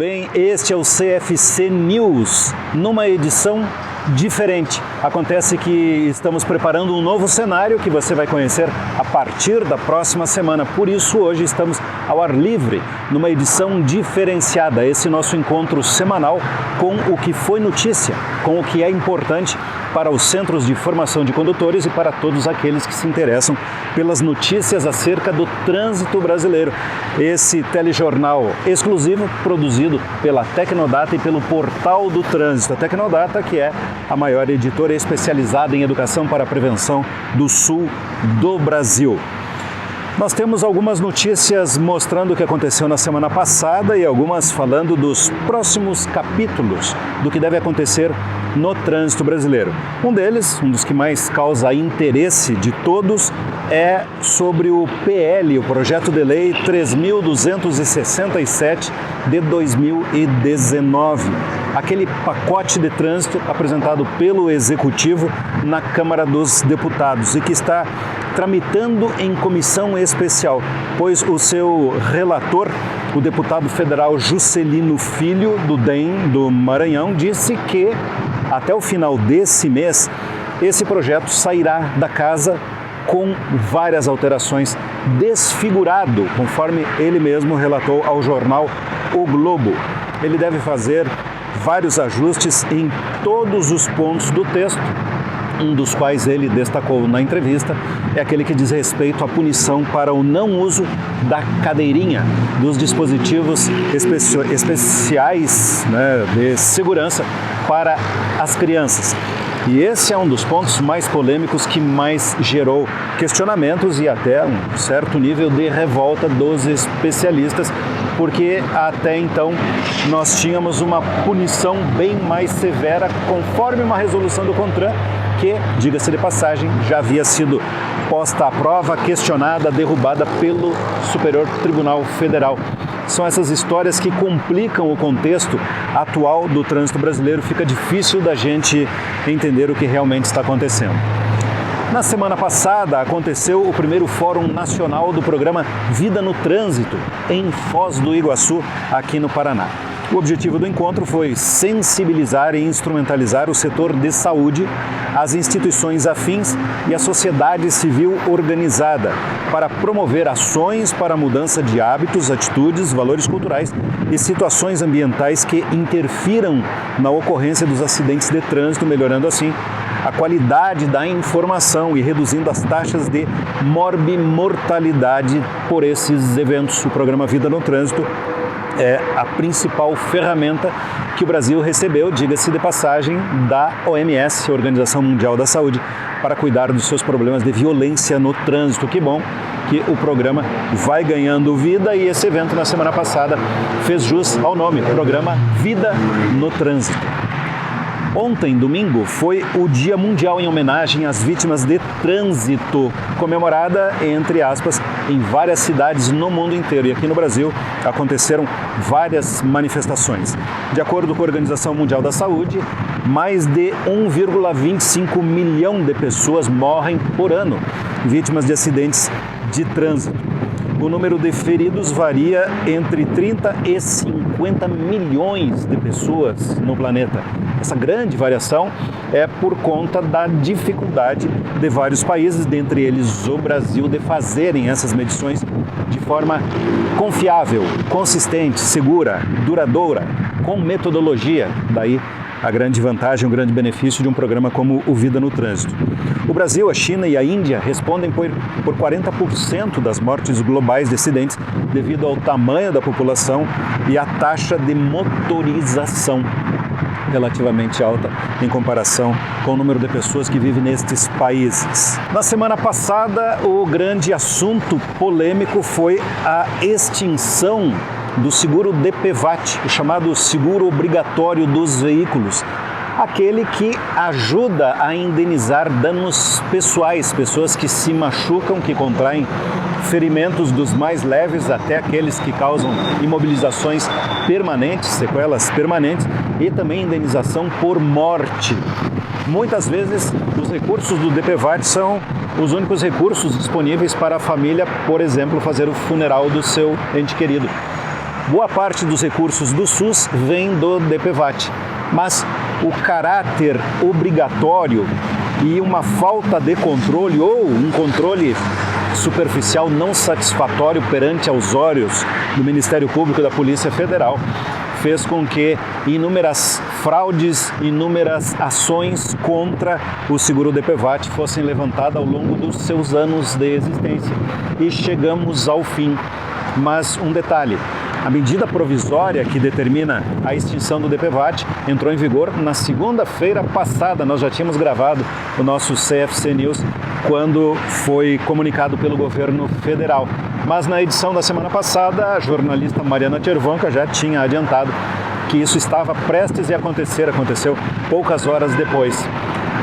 bem? Este é o CFC News, numa edição diferente. Acontece que estamos preparando um novo cenário que você vai conhecer a partir da próxima semana. Por isso, hoje estamos ao ar livre, numa edição diferenciada. Esse nosso encontro semanal com o que foi notícia, com o que é importante para os centros de formação de condutores e para todos aqueles que se interessam pelas notícias acerca do trânsito brasileiro. Esse telejornal exclusivo produzido pela Tecnodata e pelo Portal do Trânsito. A Tecnodata, que é a maior editora especializada em educação para a prevenção do sul do Brasil. Nós temos algumas notícias mostrando o que aconteceu na semana passada e algumas falando dos próximos capítulos do que deve acontecer no trânsito brasileiro. Um deles, um dos que mais causa interesse de todos, é sobre o PL, o Projeto de Lei 3.267 de 2019. Aquele pacote de trânsito apresentado pelo Executivo na Câmara dos Deputados e que está tramitando em comissão especial, pois o seu relator, o deputado federal Juscelino Filho, do DEM do Maranhão, disse que até o final desse mês esse projeto sairá da casa com várias alterações, desfigurado, conforme ele mesmo relatou ao jornal O Globo. Ele deve fazer vários ajustes em todos os pontos do texto. Um dos quais ele destacou na entrevista é aquele que diz respeito à punição para o não uso da cadeirinha, dos dispositivos especiais, de segurança para as crianças. E esse é um dos pontos mais polêmicos que mais gerou questionamentos e até um certo nível de revolta dos especialistas, porque até então nós tínhamos uma punição bem mais severa, conforme uma resolução do CONTRAN, que, diga-se de passagem, já havia sido posta à prova, questionada, derrubada pelo Superior Tribunal Federal. São essas histórias que complicam o contexto atual do trânsito brasileiro. Fica difícil da gente entender o que realmente está acontecendo. Na semana passada aconteceu o primeiro Fórum Nacional do programa Vida no Trânsito, em Foz do Iguaçu, aqui no Paraná. O objetivo do encontro foi sensibilizar e instrumentalizar o setor de saúde, as instituições afins e a sociedade civil organizada para promover ações para a mudança de hábitos, atitudes, valores culturais e situações ambientais que interfiram na ocorrência dos acidentes de trânsito, melhorando assim a qualidade da informação e reduzindo as taxas de morbimortalidade por esses eventos. O programa Vida no Trânsito é a principal ferramenta que o Brasil recebeu, diga-se de passagem, da OMS, Organização Mundial da Saúde, para cuidar dos seus problemas de violência no trânsito. Que bom que o programa vai ganhando vida e esse evento na semana passada fez jus ao nome, Programa Vida no Trânsito. Ontem, domingo, foi o Dia Mundial em homenagem às vítimas de trânsito, comemorada, entre aspas, em várias cidades no mundo inteiro. E aqui no Brasil aconteceram várias manifestações. De acordo com a Organização Mundial da Saúde, mais de 1,25 milhão de pessoas morrem por ano vítimas de acidentes de trânsito. O número de feridos varia entre 30 e 50 milhões de pessoas no planeta. Essa grande variação é por conta da dificuldade de vários países, dentre eles o Brasil, de fazerem essas medições de forma confiável, consistente, segura, duradoura, com metodologia. Daí a grande vantagem, o grande benefício de um programa como o Vida no Trânsito. O Brasil, a China e a Índia respondem por 40% das mortes globais de acidentes devido ao tamanho da população e à taxa de motorização relativamente alta em comparação com o número de pessoas que vivem nestes países. Na semana passada, o grande assunto polêmico foi a extinção do seguro DPVAT, o chamado seguro obrigatório dos veículos, aquele que ajuda a indenizar danos pessoais, pessoas que se machucam, que contraem ferimentos dos mais leves até aqueles que causam imobilizações permanentes, sequelas permanentes, e também indenização por morte. Muitas vezes os recursos do DPVAT são os únicos recursos disponíveis para a família, por exemplo, fazer o funeral do seu ente querido. Boa parte dos recursos do SUS vem do DPVAT, mas o caráter obrigatório e uma falta de controle ou um controle superficial não satisfatório perante aos olhos do Ministério Público e da Polícia Federal fez com que inúmeras fraudes, inúmeras ações contra o seguro DPVAT fossem levantadas ao longo dos seus anos de existência. E chegamos ao fim. Mas um detalhe, a medida provisória que determina a extinção do DPVAT entrou em vigor na segunda-feira passada. Nós já tínhamos gravado o nosso CFC News quando foi comunicado pelo governo federal. Mas na edição da semana passada, a jornalista Mariana Tchervanka já tinha adiantado que isso estava prestes a acontecer, aconteceu poucas horas depois.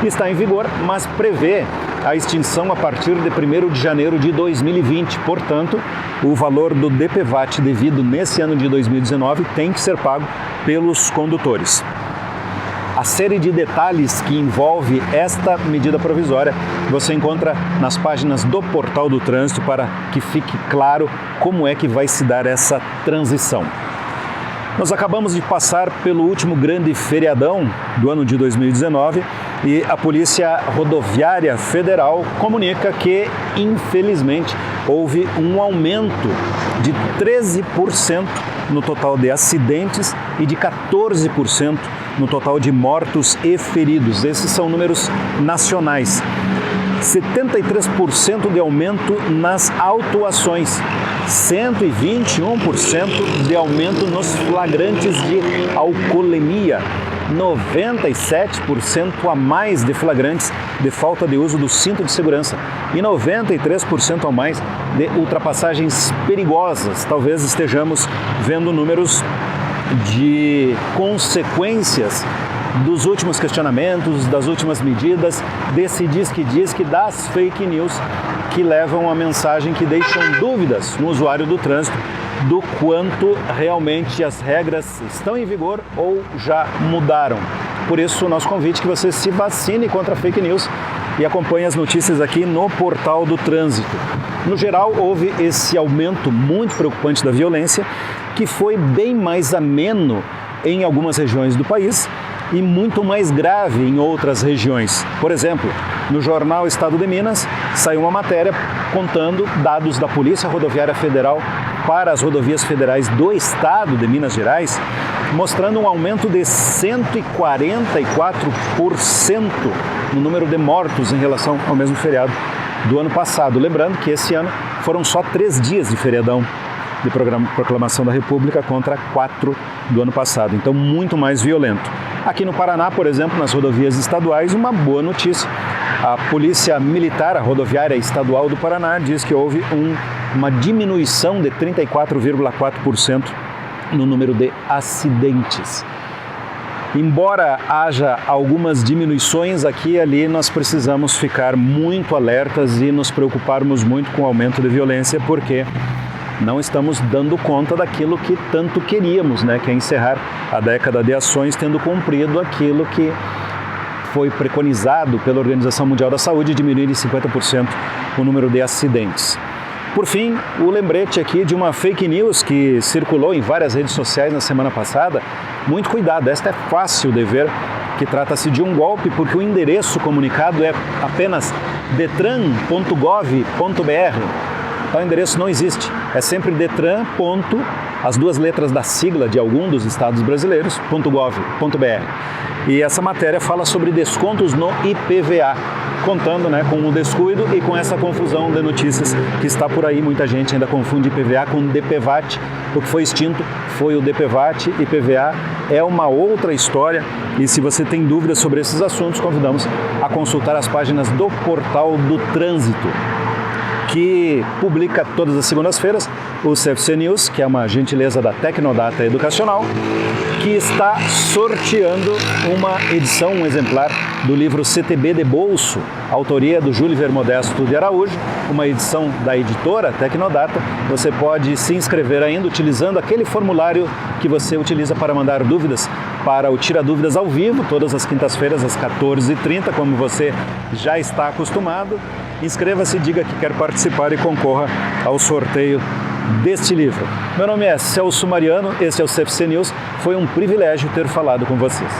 Está em vigor, mas prevê a extinção a partir de 1º de janeiro de 2020. Portanto, o valor do DPVAT devido nesse ano de 2019 tem que ser pago pelos condutores. A série de detalhes que envolve esta medida provisória você encontra nas páginas do Portal do Trânsito para que fique claro como é que vai se dar essa transição. Nós acabamos de passar pelo último grande feriadão do ano de 2019 e a Polícia Rodoviária Federal comunica que, infelizmente, houve um aumento de 13% no total de acidentes e de 14% no total de mortos e feridos. Esses são números nacionais. 73% de aumento nas autuações, 121% de aumento nos flagrantes de alcoolemia, 97% a mais de flagrantes de falta de uso do cinto de segurança e 93% a mais de ultrapassagens perigosas. Talvez estejamos vendo números de consequências dos últimos questionamentos, das últimas medidas, desse diz que das fake news que levam a mensagem que deixam dúvidas no usuário do trânsito do quanto realmente as regras estão em vigor ou já mudaram. Por isso, o nosso convite é que você se vacine contra a fake news e acompanhe as notícias aqui no Portal do Trânsito. No geral, houve esse aumento muito preocupante da violência, que foi bem mais ameno em algumas regiões do país e muito mais grave em outras regiões. Por exemplo, no jornal Estado de Minas, saiu uma matéria contando dados da Polícia Rodoviária Federal para as rodovias federais do Estado de Minas Gerais, mostrando um aumento de 144% no número de mortos em relação ao mesmo feriado do ano passado. Lembrando que esse ano foram só 3 dias de feriadão de proclamação da República contra 4 do ano passado, então muito mais violento. Aqui no Paraná, por exemplo, nas rodovias estaduais, uma boa notícia. A Polícia Militar, a Rodoviária Estadual do Paraná, diz que houve uma diminuição de 34,4% no número de acidentes. Embora haja algumas diminuições aqui e ali, nós precisamos ficar muito alertas e nos preocuparmos muito com o aumento de violência, porque não estamos dando conta daquilo que tanto queríamos, que é encerrar a década de ações tendo cumprido aquilo que foi preconizado pela Organização Mundial da Saúde, diminuir em 50% o número de acidentes. Por fim, o lembrete aqui de uma fake news que circulou em várias redes sociais na semana passada. Muito cuidado, esta é fácil de ver que trata-se de um golpe, porque o endereço comunicado é apenas detran.gov.br. Então, o endereço não existe, é sempre detran. As 2 letras da sigla de algum dos estados brasileiros, .gov.br. E essa matéria fala sobre descontos no IPVA, contando com o descuido e com essa confusão de notícias que está por aí. Muita gente ainda confunde IPVA com DPVAT. O que foi extinto foi o DPVAT. IPVA é uma outra história e se você tem dúvidas sobre esses assuntos, convidamos a consultar as páginas do Portal do Trânsito, que publica todas as segundas-feiras o CFC News, que é uma gentileza da Tecnodata Educacional, que está sorteando uma edição, um exemplar do livro CTB de Bolso, autoria do Júliver Modesto de Araújo, uma edição da editora Tecnodata. Você pode se inscrever ainda utilizando aquele formulário que você utiliza para mandar dúvidas para o Tira Dúvidas ao vivo, todas as quintas-feiras às 14h30, como você já está acostumado. Inscreva-se, diga que quer participar e concorra ao sorteio deste livro. Meu nome é Celso Mariano, este é o CFC News. Foi um privilégio ter falado com vocês.